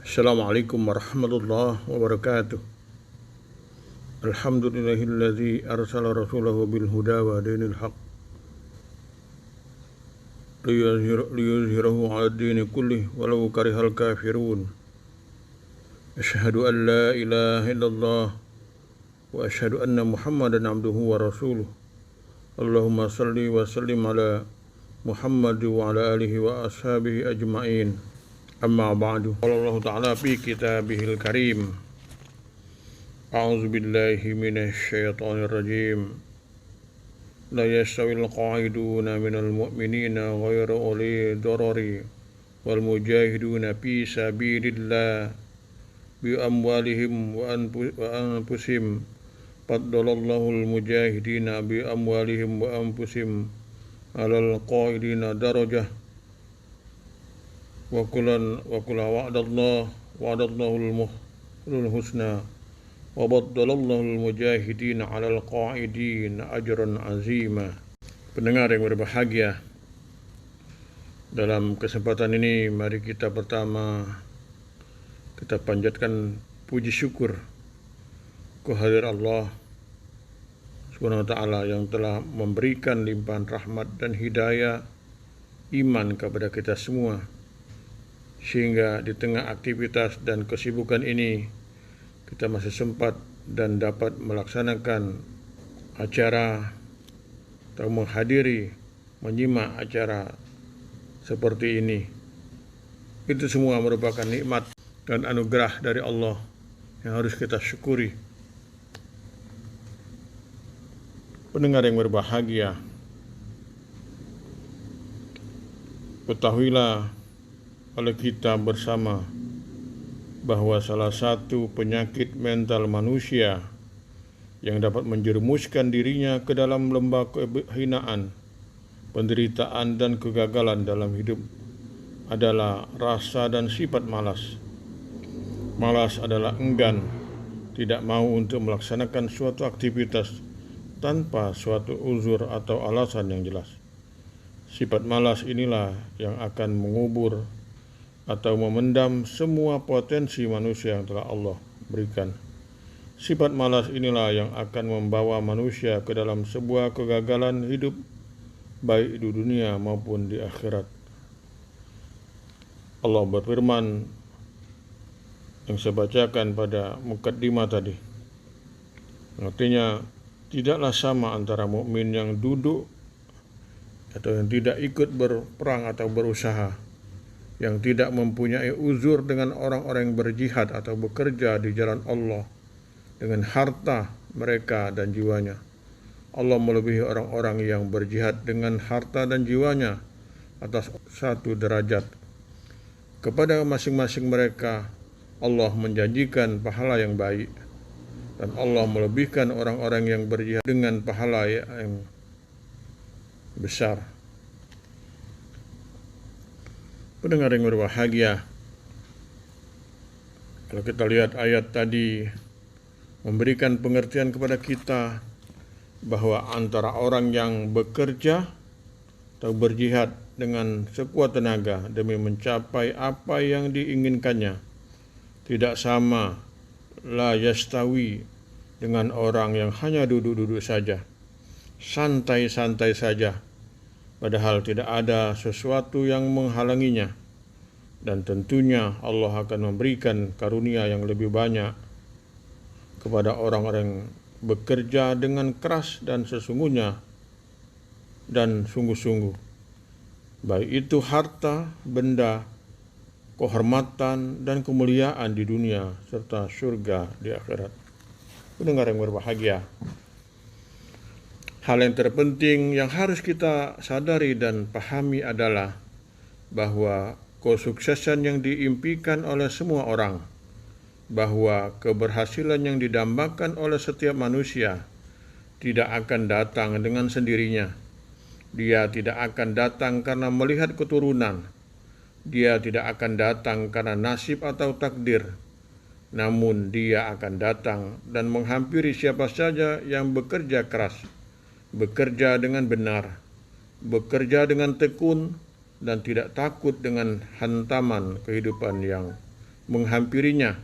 Assalamualaikum warahmatullahi wabarakatuh. Alhamdulillahilladzi arsala rasulahu bil huda wa dinil haq liyuzhirahu 'ala dini kullih walau karihal kafirun. Asyhadu an la ilaha illallah wa asyhadu anna Muhammadan abduhu wa rasuluh. Allahumma salli wa sallim ala Muhammad wa ala alihi wa ashabihi ajma'in. Amma ba'du. Qala Allah Ta'ala fi kitabihil karim. A'udzu billahi minasy syaithanir rajim. La yastawil qa'iduna minal mu'minina ghairu uli darari wal mujahiduna fi sabilillah bi amwalihim wa anfusihim. Faddalallahu al mujahidina bi amwalihim wa anfusihim 'alal qa'idina darajah. Wa kullan wa'adallahu al-husna wa baddalallahu al-mujahidin 'alal qa'idin ajran 'azima. Pendengar yang berbahagia, dalam kesempatan ini mari kita pertama kita panjatkan puji syukur kehadirat Allah Subhanahu wa taala yang telah memberikan limpahan rahmat dan hidayah iman kepada kita semua, sehingga di tengah aktivitas dan kesibukan ini kita masih sempat dan dapat melaksanakan acara atau menyimak acara seperti ini. Itu semua merupakan nikmat dan anugerah dari Allah yang harus kita syukuri. Pendengar yang berbahagia, ketahuilah oleh kita bersama bahwa salah satu penyakit mental manusia yang dapat menjerumuskan dirinya ke dalam lembah kehinaan, penderitaan dan kegagalan dalam hidup adalah rasa dan sifat malas. Malas adalah enggan, tidak mau untuk melaksanakan suatu aktivitas tanpa suatu uzur atau alasan yang jelas. Sifat malas inilah yang akan mengubur atau memendam semua potensi manusia yang telah Allah berikan. Sifat malas inilah yang akan membawa manusia ke dalam sebuah kegagalan hidup, baik di dunia maupun di akhirat. Allah berfirman yang saya bacakan pada mukaddimah tadi, artinya tidaklah sama antara mukmin yang duduk atau yang tidak ikut berperang atau berusaha, yang tidak mempunyai uzur dengan orang-orang yang berjihad atau bekerja di jalan Allah dengan harta mereka dan jiwanya. Allah melebihi orang-orang yang berjihad dengan harta dan jiwanya atas satu derajat. Kepada masing-masing mereka Allah menjanjikan pahala yang baik, dan Allah melebihkan orang-orang yang berjihad dengan pahala yang besar. Pendengar yang berbahagia, kalau kita lihat ayat tadi memberikan pengertian kepada kita bahwa antara orang yang bekerja atau berjihad dengan sekuat tenaga demi mencapai apa yang diinginkannya tidak sama, la yastawi, dengan orang yang hanya duduk-duduk saja, santai-santai saja, padahal tidak ada sesuatu yang menghalanginya. Dan tentunya Allah akan memberikan karunia yang lebih banyak kepada orang-orang yang bekerja dengan keras dan sesungguhnya dan sungguh-sungguh, baik itu harta, benda, kehormatan dan kemuliaan di dunia serta surga di akhirat. Pendengar yang berbahagia, hal yang terpenting yang harus kita sadari dan pahami adalah bahwa kesuksesan yang diimpikan oleh semua orang, bahwa keberhasilan yang didambakan oleh setiap manusia tidak akan datang dengan sendirinya. Dia tidak akan datang karena melihat keturunan. Dia tidak akan datang karena nasib atau takdir. Namun dia akan datang dan menghampiri siapa saja yang bekerja keras, bekerja dengan benar, bekerja dengan tekun, dan tidak takut dengan hantaman kehidupan yang menghampirinya.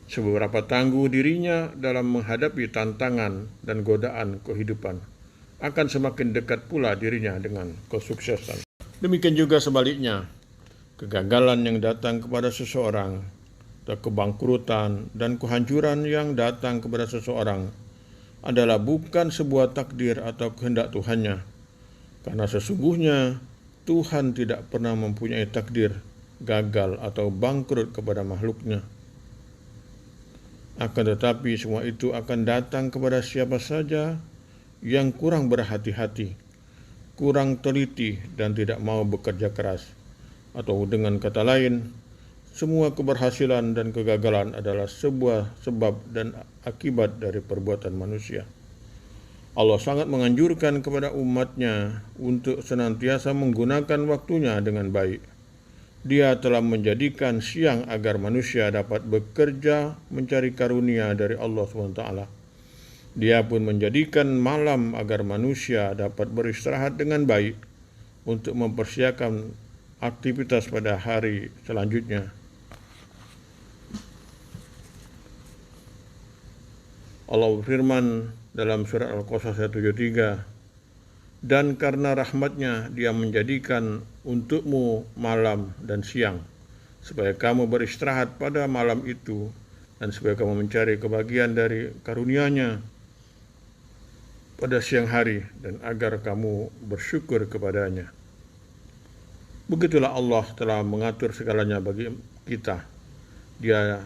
Seberapa tangguh dirinya dalam menghadapi tantangan dan godaan kehidupan, akan semakin dekat pula dirinya dengan kesuksesan. Demikian juga sebaliknya, kegagalan yang datang kepada seseorang, atau kebangkrutan dan kehancuran yang datang kepada seseorang adalah bukan sebuah takdir atau kehendak Tuhannya, karena sesungguhnya Tuhan tidak pernah mempunyai takdir gagal atau bangkrut kepada makhluknya. Akan tetapi semua itu akan datang kepada siapa saja yang kurang berhati-hati, kurang teliti dan tidak mau bekerja keras. Atau dengan kata lain, semua keberhasilan dan kegagalan adalah sebuah sebab dan akibat dari perbuatan manusia. Allah sangat menganjurkan kepada umatnya untuk senantiasa menggunakan waktunya dengan baik. Dia telah menjadikan siang agar manusia dapat bekerja mencari karunia dari Allah SWT. Dia pun menjadikan malam agar manusia dapat beristirahat dengan baik untuk mempersiapkan aktivitas pada hari selanjutnya. Allah berfirman dalam surat Al-Qasas 173, dan karena rahmatnya dia menjadikan untukmu malam dan siang, supaya kamu beristirahat pada malam itu, dan supaya kamu mencari kebahagiaan dari karunia-Nya pada siang hari, dan agar kamu bersyukur kepadanya. Begitulah Allah telah mengatur segalanya bagi kita. Dia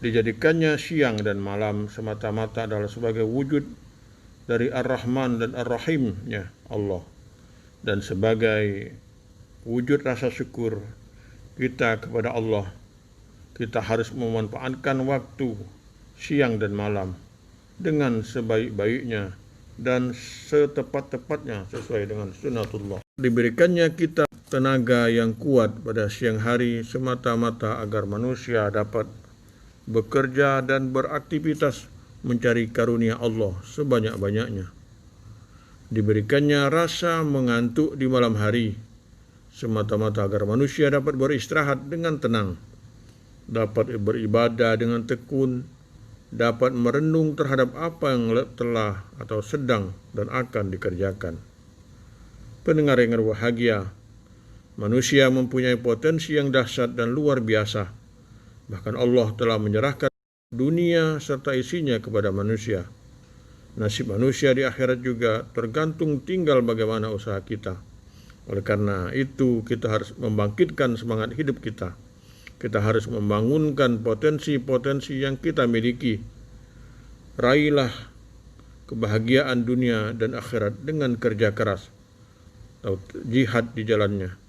dijadikannya siang dan malam semata-mata adalah sebagai wujud dari Ar-Rahman dan Ar-Rahim-Nya Allah, dan sebagai wujud rasa syukur kita kepada Allah, kita harus memanfaatkan waktu siang dan malam dengan sebaik-baiknya dan setepat-tepatnya sesuai dengan sunnatullah. Diberikannya kita tenaga yang kuat pada siang hari semata-mata agar manusia dapat bekerja dan beraktivitas mencari karunia Allah sebanyak-banyaknya. Diberikannya rasa mengantuk di malam hari semata-mata agar manusia dapat beristirahat dengan tenang, dapat beribadah dengan tekun, dapat merenung terhadap apa yang telah atau sedang dan akan dikerjakan. Pendengar yang berbahagia, manusia mempunyai potensi yang dahsyat dan luar biasa. Bahkan Allah telah menyerahkan dunia serta isinya kepada manusia. Nasib manusia di akhirat juga tergantung tinggal bagaimana usaha kita. Oleh karena itu, kita harus membangkitkan semangat hidup kita. Kita harus membangunkan potensi-potensi yang kita miliki. Raihlah kebahagiaan dunia dan akhirat dengan kerja keras atau jihad di jalannya.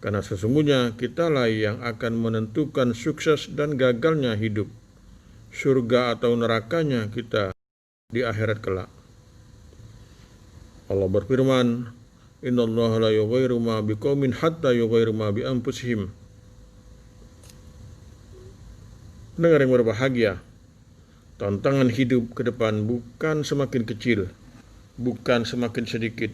Karena sesungguhnya kitalah yang akan menentukan sukses dan gagalnya hidup, surga atau nerakanya kita di akhirat kelak. Allah berfirman, innallaha la yughayyiru ma biqaumin hatta yughayyiru ma bi anfusihim. Pendengar yang berbahagia, tantangan hidup ke depan bukan semakin kecil, bukan semakin sedikit,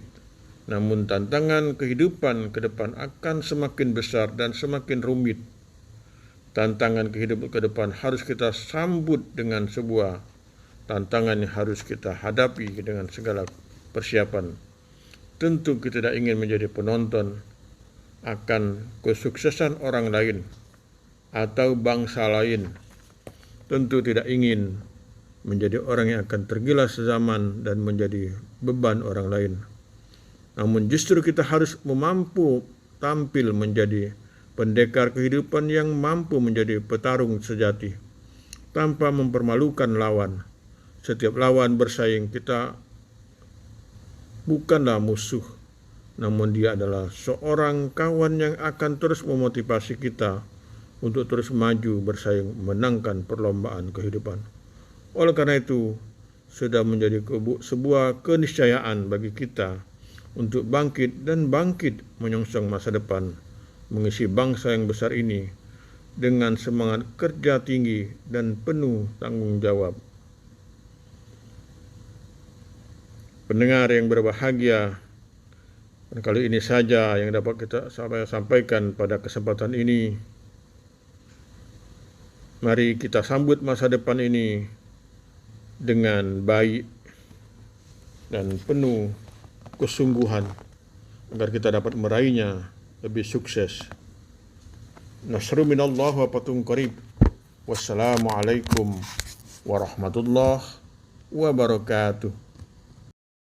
namun tantangan kehidupan ke depan akan semakin besar dan semakin rumit. Tantangan kehidupan ke depan harus kita sambut dengan sebuah tantangan yang harus kita hadapi dengan segala persiapan. Tentu kita tidak ingin menjadi penonton akan kesuksesan orang lain atau bangsa lain. Tentu tidak ingin menjadi orang yang akan tergilas zaman dan menjadi beban orang lain. Namun justru kita harus mampu tampil menjadi pendekar kehidupan yang mampu menjadi petarung sejati tanpa mempermalukan lawan. Setiap lawan bersaing kita bukanlah musuh, namun dia adalah seorang kawan yang akan terus memotivasi kita untuk terus maju bersaing menangkan perlombaan kehidupan. Oleh karena itu, sudah menjadi sebuah keniscayaan bagi kita untuk bangkit menyongsong masa depan, mengisi bangsa yang besar ini dengan semangat kerja tinggi dan penuh tanggung jawab. Pendengar yang berbahagia, Dan kali ini saja yang dapat kita sampaikan pada kesempatan ini. Mari kita sambut masa depan ini dengan baik dan penuh kesungguhan agar kita dapat meraihnya lebih sukses. Nasru minallah wa fatun qarib. Wassalamualaikum warahmatullahi wabarakatuh.